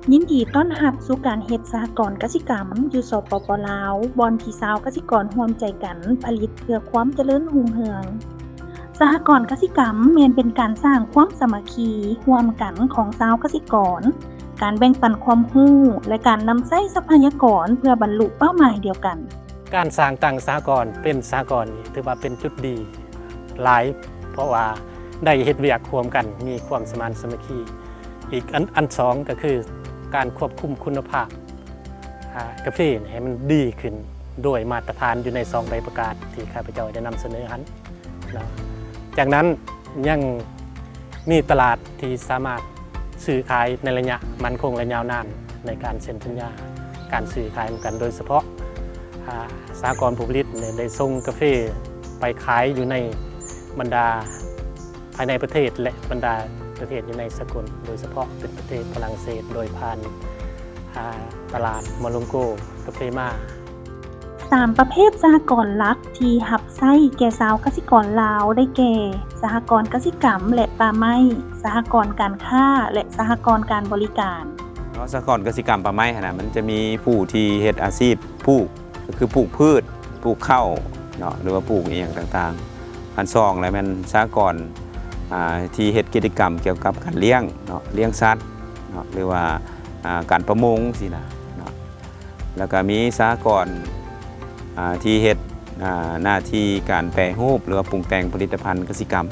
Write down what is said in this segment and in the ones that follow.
ยินดีต้อนรับสู่การเฮ็ดสหกรณ์กสิกรรมอยู่สปป.ลาวบ่อนที่ชาวกสิกรร่วมใจกันผลิตเพื่อความเจริญรุ่งเรืองสหกรณ์กสิกรรมแม่นเป็นการสร้างความสามัคคีร่วมกันของชาวกสิกรการแบ่งปันความรู้และการนำใช้ทรัพยากรเพื่อบรรลุเป้าหมายเดียวกันการสร้างตั้งสหกรณ์เป็นสหกรณ์ถือว่าเป็นจุดดีหลายเพราะว่าได้เฮ็ดเวียกร่วมกันมีความสมานสามัคคีอีกอันสองก็คือการควบคุมคุณภาพกาแฟให้มันดีขึ้นโดยมาตรฐานอยู่ใน2ใบประกาศที่ข้าพเจ้าได้นำเสนอหันนะจากนั้นยังมีตลาดที่สามารถซื้อขายในระยะมั่นคงและยาวนานในการเซ็นสัญญาการซื้อขายกันโดยเฉพาะสหกรณ์ผู้ผลิตได้ส่งกาแฟไปขายอยู่ในบรรดาภายในประเทศและบรรดาประเทศอยู่ในสกลโดยเฉพาะเป็นประเทศฝรั่งเศสโดยผ่านตลาดมอลงโกกาเฟมา3ประเภทสหกรณ์หลักที่รับใช้แก่ชาวกสิกรลาวได้แก่สหกรณ์กสิกรรมและป่าไม้สหกรณ์การค้าและสหกรณ์การบริการสหกรณ์กสิกรรมป่าไม้นะมันจะมีผู้ที่เฮ็ดอาชีพปลูกก็คือปลูกพืชปลูกข้าวเนาะหรือว่าปลูกอย่างต่างๆอัน2แล้วมันสหกรณ์ที่เฮ็ดกิจกรรมเกี่ยวกับการเลี้ยงเนาะเลี้ยงสัตว์เนาะหรือว่าการประมงสินะเนาะแล้วก็มีสหกรณ์ที่เฮ็ดหน้าที่การแปรรูปหรือว่าปรุงแต่งผลิตภัณฑ์กสิกรรม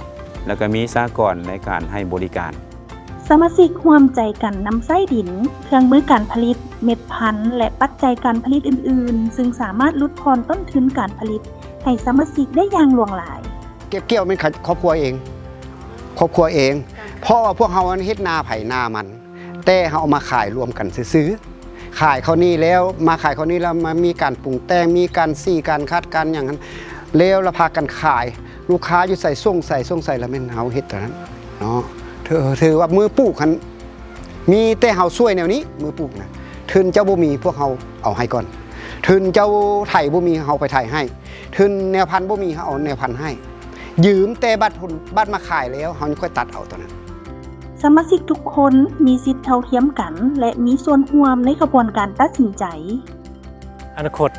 แล้วก็มีสหกรณ์ในการให้บริการสมาชิกร่วมใจกันนำไส้ดินเครื่องมือการผลิตเม็ดพันธุ์และปัจจัยการผลิตอื่นๆซึ่งสามารถลดทอนต้นทุนการผลิตให้สมาชิกได้อย่างหลวงหลายเก็บเกี่ยวเป็นครอบครัวเองเพราะว่าพวกเราเฮ็ดนาไผ่นามันแต่เราเอามาขายรวมกันซื้อขายเขานี่แล้วมาขายเขานี่แล้วมามีการปรุงแต่งมีการซี่การคัดการอย่างนั้นแล้วเราพากันขายลูกค้าอยู่ใส่ส่งใส่แล้วแม่นเฮาเฮ็ดตอนนั้นเนาะถือว่ามือปลูกคันมีแต่เฮาช่วยแนวนี้มือปลูกนะถึงเจ้าบ่มีพวกเฮาเอาให้ก่อนถึงเจ้าไถบ่มีเฮาไปไถให้ถึงแนวพันธุ์บ่มีเฮาเอาแนวพันธุ์ให้ยืมแต่บัตรมาขายแล้วเฮาค่อยตัดเอาตอนนั้นสมาชิกทุกคนมีสิทธิเท่าเทียมกันและมีส่วนร่วมในกระบวนการตัดสินใจอนาคต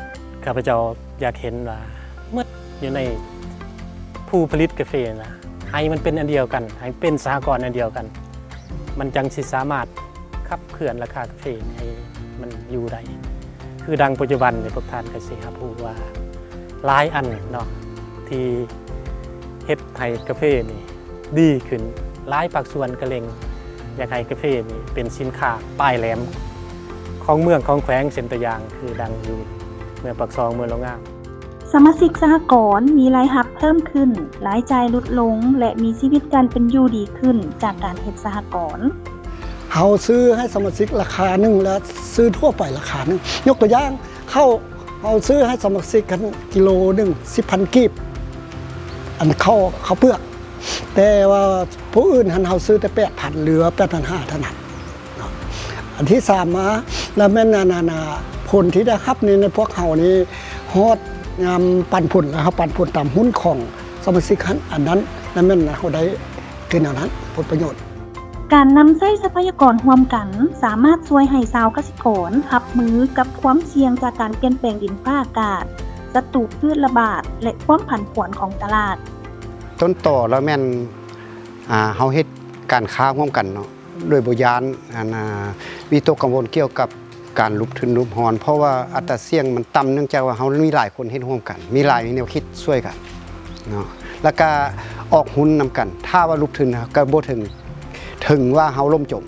ข้าพเจ้าอยากเห็นว่าเมื่ออยู่ในผู้ผลิตกาแฟนะให้มันเป็นอันเดียวกันให้เป็นสหกรณ์อันเดียวกันมันจังสิสามารถขับเคลื่อนราคากาแฟให้มันอยู่ได้คือดังปัจจุบันในพวกท่านก็สิครับผู้ว่าหลายอันเนาะที่เฮ็ดให้กาแฟนี่ดีขึ้นหลายภาคส่วนก็เล็งอยากให้กาแฟนี่เป็นสินค้าป้ายแหลมของเมืองของแขวงเส้นตะยางคือดังอยู่เมืองปากซองเมืองโรงงานสมาชิกสหกรณ์มีรายรับเพิ่มขึ้นรายจ่ายลดลงและมีชีวิตการเป็นอยู่ดีขึ้นจากการเฮ็ดสหกรณ์เฮาซื้อให้สมาชิกราคาหนึ่งแล้วซื้อทั่วไปราคาหนึ่งยกตัวอย่างเข้าเฮาซื้อให้สมาชิกกันกิโลหนึ่ง10,000 กีบอันเข้าเปลือกแต่ว่าผู้อื่นหันเฮาซื้อแต่8,000เหลือ8,500เท่านั้นอันที่3มาแล้วแม่นผลที่ได้รับนี่ในพวกเฮานี่ฮอดงามปันผลนะครับปันผลตามหุ้นของสมาชิกอันนั้นนั่นแม่นเฮาได้คือแนวนั้นผลประโยชน์การนำใช้ทรัพยากรร่วมกันสามารถช่วยให้ชาวกสิกรรับมือกับความเสี่ยงจากการเปลี่ยนแปลงดินฟ้าอากาศศัตรูพืชระบาดและความผันผวนของตลาดต้นต่อแล้วแม่นเฮาเฮ็ดการค้าร่วมกันเนาะโดยบ่ยานวิตกกังวลเกี่ยวกับการลุกทุนลุกฮอนเพราะว่าอัตราเสี่ยงมันต่ำเนื่องจากว่าเฮามีหลายคนเฮ็ดร่วมกันมีหลายแนวคิดช่วยกันเนาะแล้วก็ออกหุ้นนำกันถ้าว่าลุกทุนก็บ่ถึงว่าเฮาล่มจม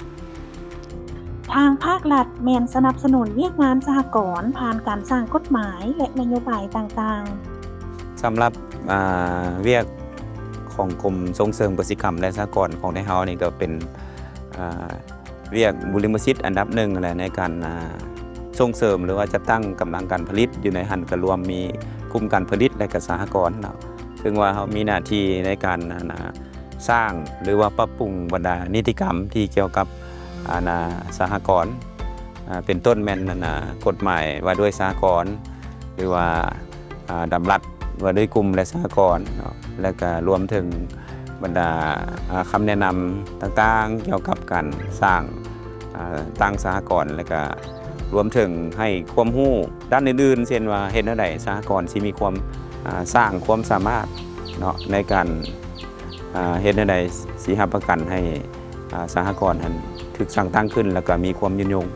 ทางภาครัฐแม่นสนับสนุนเวียกงานสหกรณ์ผ่านการสร้างกฎหมายและนโยบายต่างๆสำหรับเวียกของกรมส่งเสริมกสิกรรมและสหกรณ์ของไทยเฮานี่ก็เป็นเรียกบุริมสิทธิ์อันดับหนึ่งอะไรในการส่งเสริมหรือว่าจะตั้งกำลังการผลิตอยู่ในหันก็รวมมีกลุ่มการผลิตและก็สหกรณ์เนาะซึ่งว่าเขามีหน้าที่ในการสร้างหรือว่าปรับปรุงบรรดานิติกรรมที่เกี่ยวกับสหกรณ์เป็นต้นแม่นกฎหมายว่าด้วยสหกรณ์หรือว่าดำรัสว่าด้วยกลุ่มและสหกรณ์และก็รวมถึงบรรดาคำแนะนำต่างๆเกี่ยวกับการสร้าง ต่างสหกรณ์และก็รวมถึงให้ความรู้ด้านอื่นๆเช่นว่าเฮ็ดแนวใดสหกรณ์สิมีความสร้างความสามารถเนาะในการเฮ็ดแนวใดสิรับประกันให้สหกรณ์นั้นถูกสร้างตั้งขึ้นแล้วก็มีความยืนยง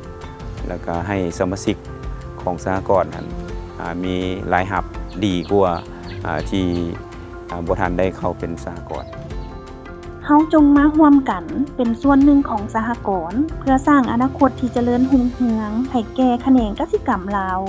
แล้วก็ให้สมาชิกของสหกรณ์นั้นมีรายรับดีกว่าที่บ่ทันได้เข้าเป็นสหกรณ์ เฮาจงมาร่วมกันเป็นส่วนหนึ่งของสหกรณ์เพื่อสร้างอนาคตที่เจริญรุ่งเรืองให้แก่แขนงกสิกรรมลาว